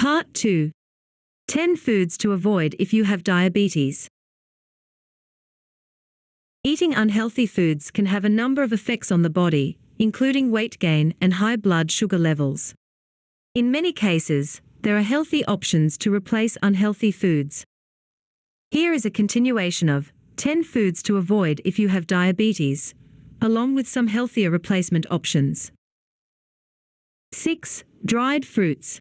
Part 2. 10 foods to avoid if you have diabetes. Eating unhealthy foods can have a number of effects on the body, including weight gain and high blood sugar levels. In many cases, there are healthy options to replace unhealthy foods. Here is a continuation of 10 foods to avoid if you have diabetes, along with some healthier replacement options. 6. Dried fruits.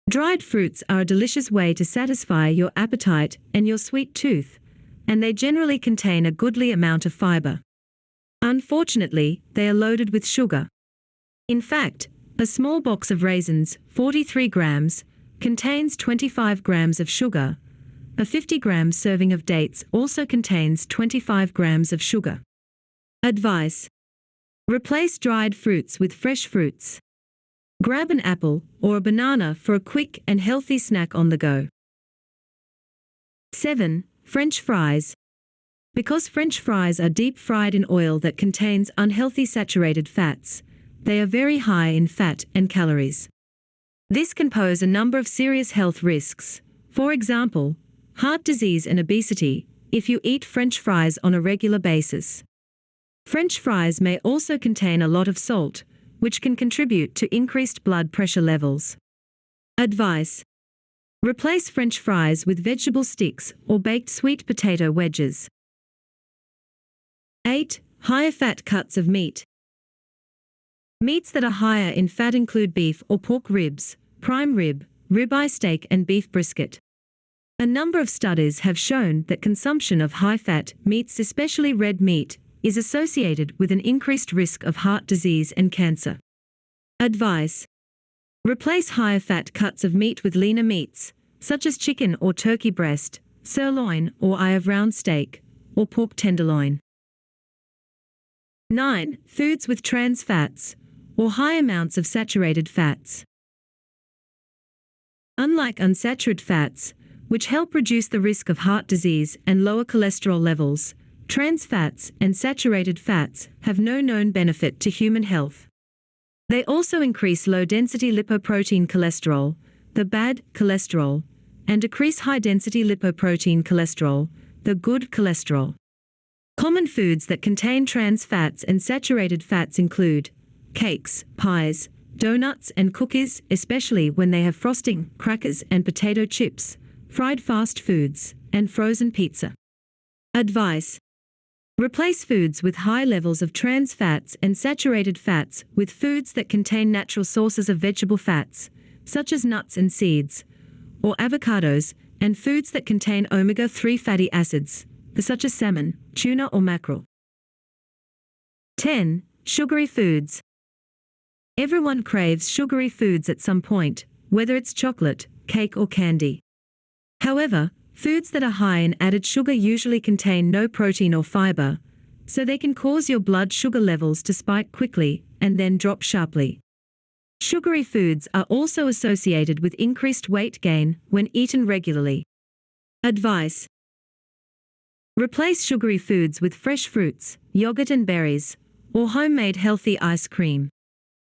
Dried fruits are a delicious way to satisfy your appetite and your sweet tooth, and they generally contain a goodly amount of fiber. Unfortunately, they are loaded with sugar. In fact, a small box of raisins, 43 grams, contains 25 grams of sugar. A 50-gram serving of dates also contains 25 grams of sugar. Advice: replace dried fruits with fresh fruits. Grab an apple or a banana for a quick and healthy snack on the go. 7. French fries. Because French fries are deep fried in oil that contains unhealthy saturated fats, they are very high in fat and calories. This can pose a number of serious health risks. For example, heart disease and obesity, if you eat French fries on a regular basis. French fries may also contain a lot of salt, which can contribute to increased blood pressure levels. Advice: replace French fries with vegetable sticks or baked sweet potato wedges. 8. Higher fat cuts of meat. Meats that are higher in fat include beef or pork ribs, prime rib, ribeye steak and beef brisket. A number of studies have shown that consumption of high-fat meats, especially red meat, is associated with an increased risk of heart disease and cancer. Advice: replace higher fat cuts of meat with leaner meats, such as chicken or turkey breast, sirloin or eye of round steak, or pork tenderloin. 9. Foods with trans fats, or high amounts of saturated fats. Unlike unsaturated fats, which help reduce the risk of heart disease and lower cholesterol levels, trans fats and saturated fats have no known benefit to human health. They also increase low-density lipoprotein cholesterol, the bad cholesterol, and decrease high-density lipoprotein cholesterol, the good cholesterol. Common foods that contain trans fats and saturated fats include cakes, pies, donuts and cookies, especially when they have frosting, crackers and potato chips, fried fast foods, and frozen pizza. Advice: replace foods with high levels of trans fats and saturated fats with foods that contain natural sources of vegetable fats, such as nuts and seeds, or avocados, and foods that contain omega-3 fatty acids, such as salmon, tuna or mackerel. 10. Sugary foods. Everyone craves sugary foods at some point, whether it's chocolate, cake or candy. However, foods that are high in added sugar usually contain no protein or fiber, so they can cause your blood sugar levels to spike quickly and then drop sharply. Sugary foods are also associated with increased weight gain when eaten regularly. Advice: replace sugary foods with fresh fruits, yogurt and berries, or homemade healthy ice cream.